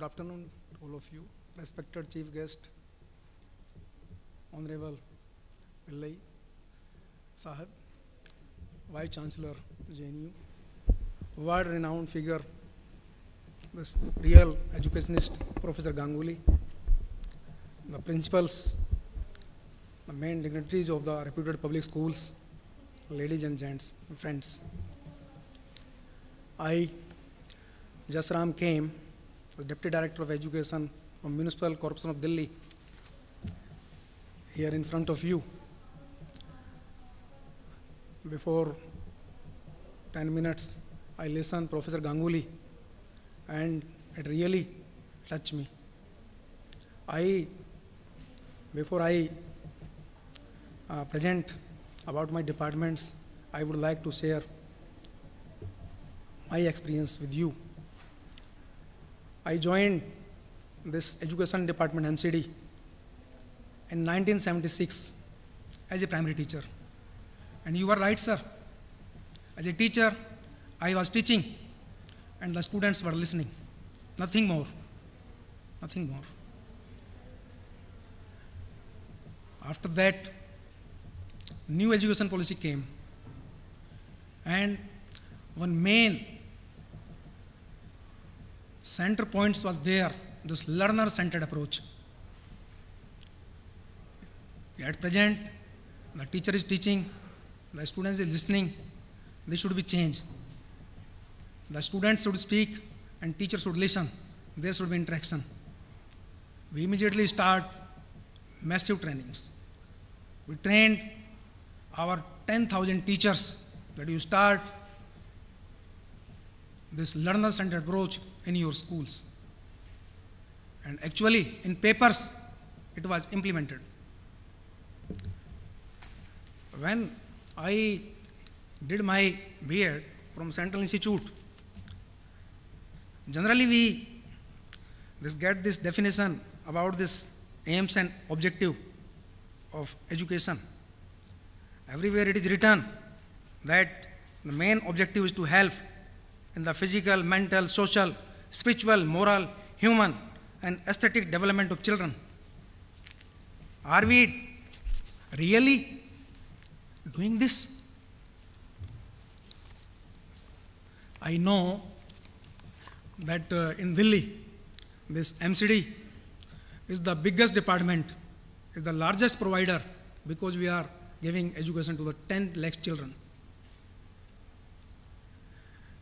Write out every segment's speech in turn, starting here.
Good afternoon to all of you, respected Chief Guest, Honorable Pillai Sahib, Vice Chancellor JNU, world-renowned figure, this real educationist, Professor Ganguly, the principals, the main dignitaries of the reputed public schools, ladies and gents, friends. I, Jasram came, the Deputy Director of Education from Municipal Corporation of Delhi, here in front of you. Before 10 minutes, I listened Professor Ganguly, and it really touched me. Before I present about my departments, I would like to share my experience with you. I joined this education department, MCD, in 1976 as a primary teacher. And you were right, sir. As a teacher, I was teaching and the students were listening. Nothing more. Nothing more. After that, new education policy came. And one main center points was there, this learner-centered approach. At present, the teacher is teaching, the students is listening, this should be changed. The students should speak and teacher should listen. There should be interaction. We immediately start massive trainings. We trained our 10,000 teachers that you start this learner-centered approach in your schools. And actually, in papers, it was implemented. When I did my B.Ed from Central Institute, generally we get this definition about this aims and objective of education. Everywhere it is written that the main objective is to help in the physical, mental, social, spiritual, moral, human, and aesthetic development of children. Are we really doing this? I know that in Delhi, this MCD is the biggest department, is the largest provider, because we are giving education to the 10 lakh children.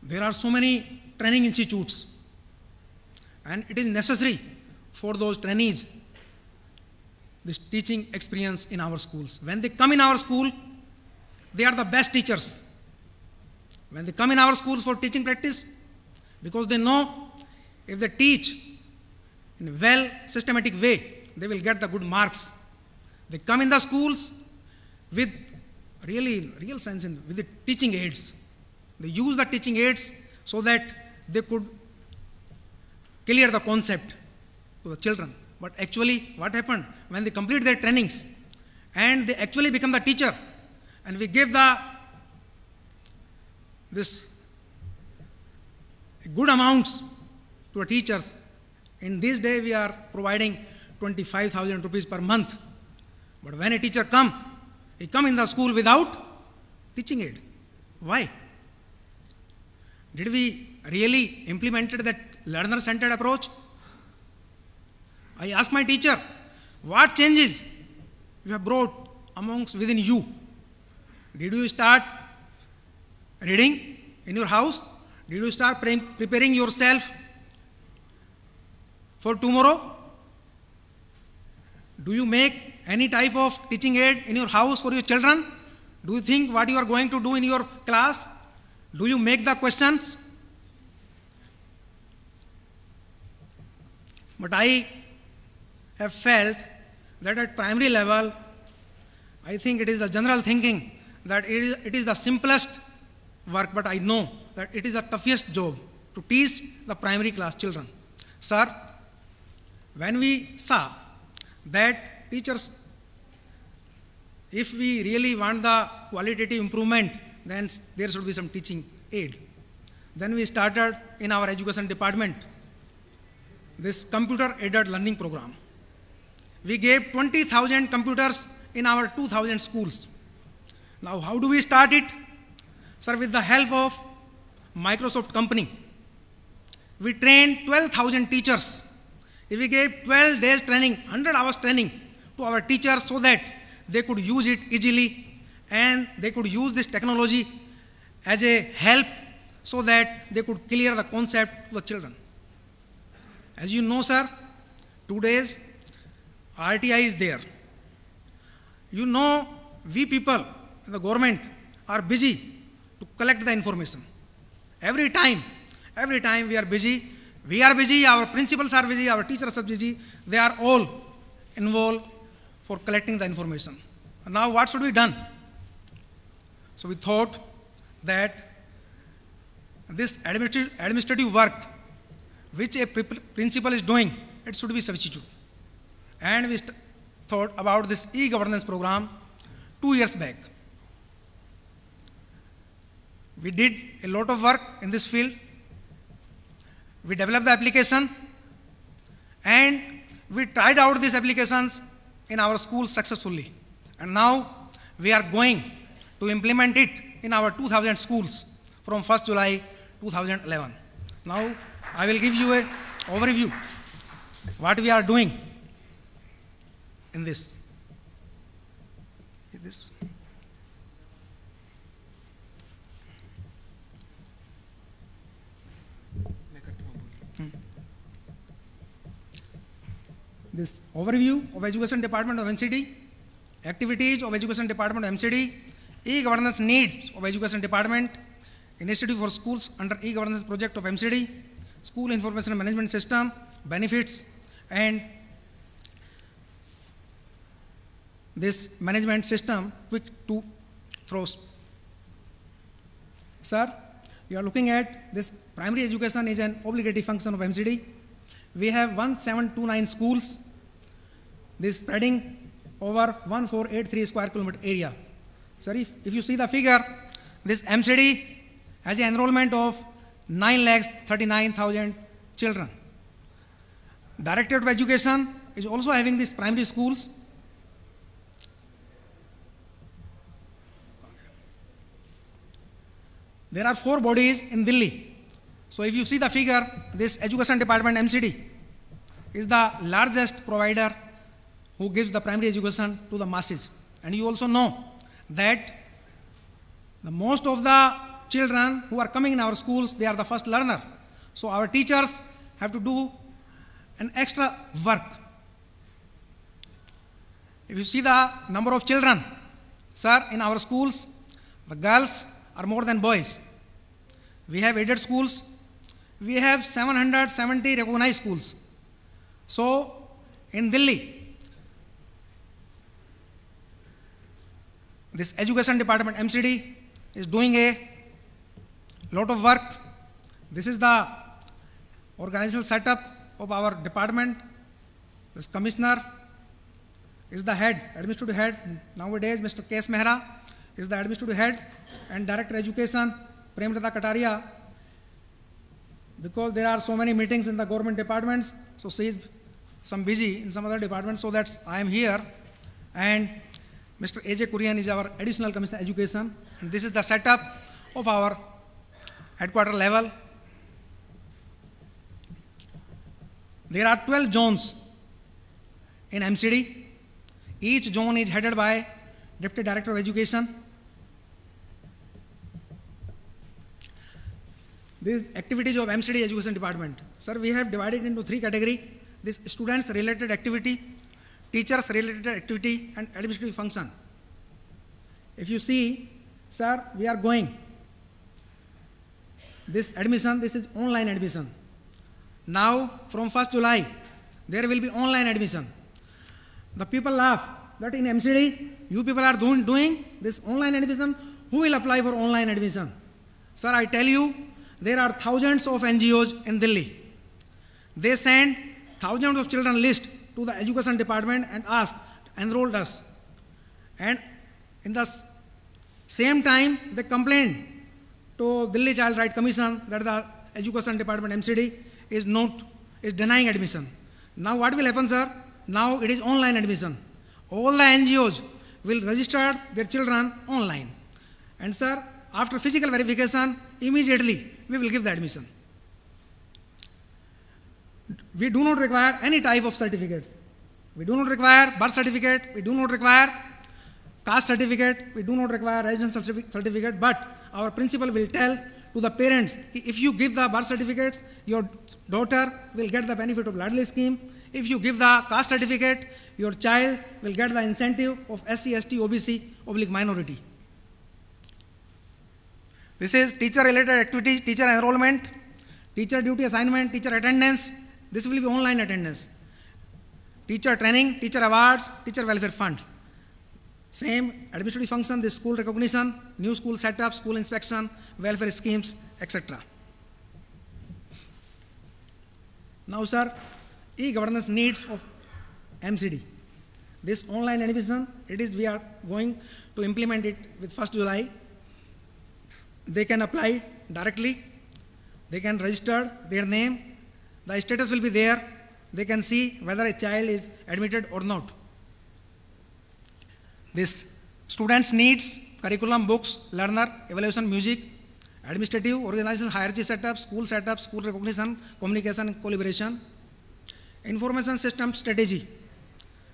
There are so many training institutes, and it is necessary for those trainees this teaching experience in our schools. When they come in our school, they are the best teachers. When they come in our schools for teaching practice, because they know if they teach in a well systematic way, they will get the good marks. They come in the schools with real sense with the teaching aids. They use the teaching aids so that they could clear the concept to the children. But actually, what happened? When they complete their trainings and they actually become the teacher, and we give this good amounts to the teachers. In this day, we are providing 25,000 rupees per month. But when a teacher he come in the school without teaching aid. Why? Did we really implemented that learner-centered approach? I asked my teacher, what changes you have brought within you? Did you start reading in your house? Did you start preparing yourself for tomorrow? Do you make any type of teaching aid in your house for your children? Do you think what you are going to do in your class? Do you make the questions? But I have felt that at primary level, I think it is the general thinking that it is the simplest work, but I know that it is the toughest job to teach the primary class children. Sir, when we saw that teachers, if we really want the qualitative improvement, then there should be some teaching aid. Then we started in our education department this computer aided learning program. We gave 20,000 computers in our 2,000 schools. Now, how do we start it? Sir, with the help of Microsoft company. We trained 12,000 teachers. We gave 12 days training, 100 hours training to our teachers so that they could use it easily and they could use this technology as a help so that they could clear the concept to the children. As you know, sir, today's RTI is there. You know, we people in the government are busy to collect the information. Every time we are busy, our principals are busy, our teachers are busy, they are all involved for collecting the information. And now what should be done? So we thought that this administrative work which a principal is doing, it should be substituted. And we thought about this e-governance program 2 years back. We did a lot of work in this field. We developed the application and we tried out these applications in our schools successfully. And now we are going to implement it in our 2,000 schools from 1st July 2011. Now I will give you an overview what we are doing in this. This overview of Education Department of MCD, activities of Education Department of MCD, e-governance needs of Education Department, initiative for schools under e-governance project of MCD, school information management system, benefits, and this management system, quick two throws. Sir, you are looking at this primary education is an obligatory function of MCD. We have 1729 schools, this spreading over 1483 square kilometer area. Sir, if you see the figure, this MCD has an enrollment of 9,39,000 children. Directorate of Education is also having these primary schools. There are 4 bodies in Delhi. So if you see the figure, this Education Department MCD is the largest provider who gives the primary education to the masses. And you also know that the most of the children who are coming in our schools, they are the first learner. So our teachers have to do an extra work. If you see the number of children, sir, in our schools, the girls are more than boys. We have aided schools. We have 770 recognized schools. So in Delhi, this Education Department MCD is doing a lot of work. This is the organizational setup of our department. This commissioner is the head, administrative head. Nowadays, Mr. K.S. Mehra is the administrative head, and Director Education, Premlata Kataria. Because there are so many meetings in the government departments, so she is some busy in some other departments, so that's I am here. And Mr. A.J. Kurian is our Additional Commissioner Education, and this is the setup of our headquarter level. There are 12 zones in MCD. Each zone is headed by Deputy Director of Education. These activities of MCD Education Department. Sir, we have divided into 3 categories. This students related activity, teachers related activity, and administrative function. If you see, sir, we are going. This admission, this is online admission. Now, from 1st July, there will be online admission. The people laugh that in MCD, you people are doing this online admission. Who will apply for online admission? Sir, I tell you, there are thousands of NGOs in Delhi. They send thousands of children list to the Education Department and ask, enroll us. And in the same time, they complain to Delhi Child Right Commission that the Education Department MCD is not is denying admission. Now what will happen, sir? Now it is online admission. All the NGOs will register their children online. And sir, after physical verification, immediately we will give the admission. We do not require any type of certificates. We do not require birth certificate, we do not require caste certificate, we do not require residence certificate, but our principal will tell to the parents, if you give the birth certificates, your daughter will get the benefit of Ladli scheme. If you give the caste certificate, your child will get the incentive of SC, ST, OBC / minority. This is teacher related activity, teacher enrollment, teacher duty assignment, teacher attendance. This will be online attendance. Teacher training, teacher awards, teacher welfare fund. Same administrative function, this school recognition, new school setup, school inspection, welfare schemes, etc. Now, sir, e-governance needs of MCD. This online admission, we are going to implement it with 1st July. They can apply directly. They can register their name. The status will be there. They can see whether a child is admitted or not. This students needs curriculum, books, learner, evaluation, music, administrative, organizational hierarchy setup, school recognition, communication, collaboration, information system strategy.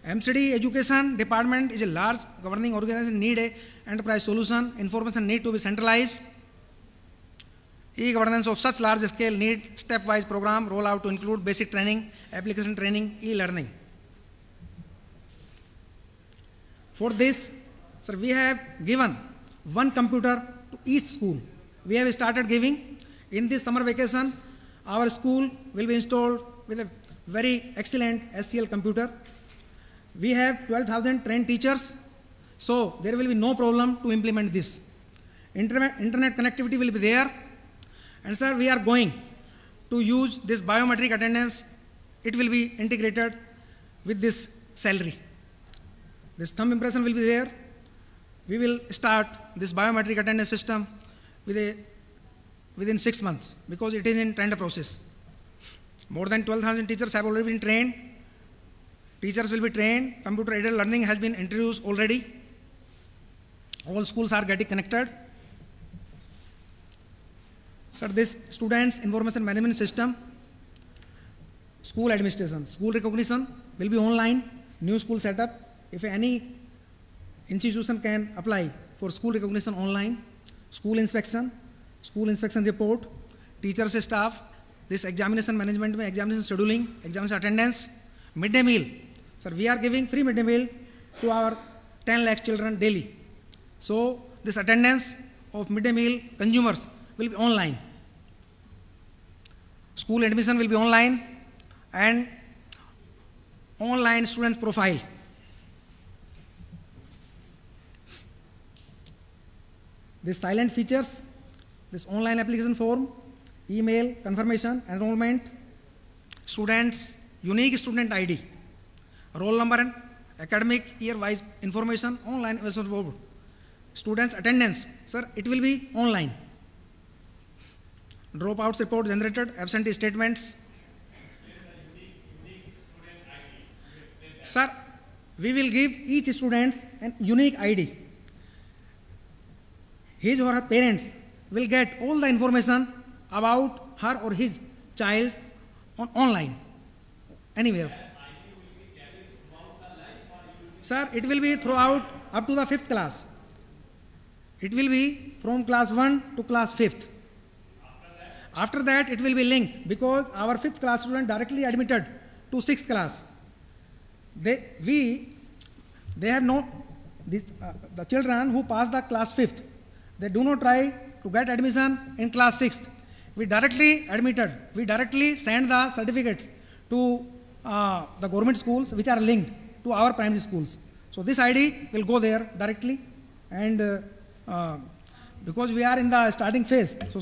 MCD education department is a large governing organization, need a enterprise solution, information need to be centralized. E-governance of such large scale need stepwise program roll out to include basic training, application training, e-learning. For this, sir, we have given 1 computer to each school. We have started giving. In this summer vacation, our school will be installed with a very excellent SCL computer. We have 12,000 trained teachers, so there will be no problem to implement this. Internet connectivity will be there. And sir, we are going to use this biometric attendance. It will be integrated with this salary. This thumb impression will be there. We will start this biometric attendance system within 6 months because it is in tender process. More than 12,000 teachers have already been trained. Teachers will be trained. Computer aided learning has been introduced already. All schools are getting connected. Sir, this students information management system, school administration, school recognition will be online, new school setup. If any institution can apply for school recognition online, school inspection report, teachers staff, this examination management, examination scheduling, examination attendance, midday meal. Sir, we are giving free midday meal to our 10 lakh children daily. So this attendance of midday meal consumers will be online. School admission will be online and online students profile. This silent features, this online application form, email, confirmation, enrollment, students, unique student ID, roll number and academic year-wise information, online evaluation board. Students attendance, sir, it will be online. Dropouts report generated, absentee statements. Sir, we will give each student an unique ID. His or her parents will get all the information about her or his child online, anywhere. Sir, it will be throughout up to the 5th class. It will be from class 1 to class 5th. After that, it will be linked because our 5th class student directly admitted to 6th class. They have no, the children who pass the class 5th, they do not try to get admission in class 6th. We directly admitted, we directly send the certificates to the government schools which are linked to our primary schools. So this ID will go there directly, and because we are in the starting phase, so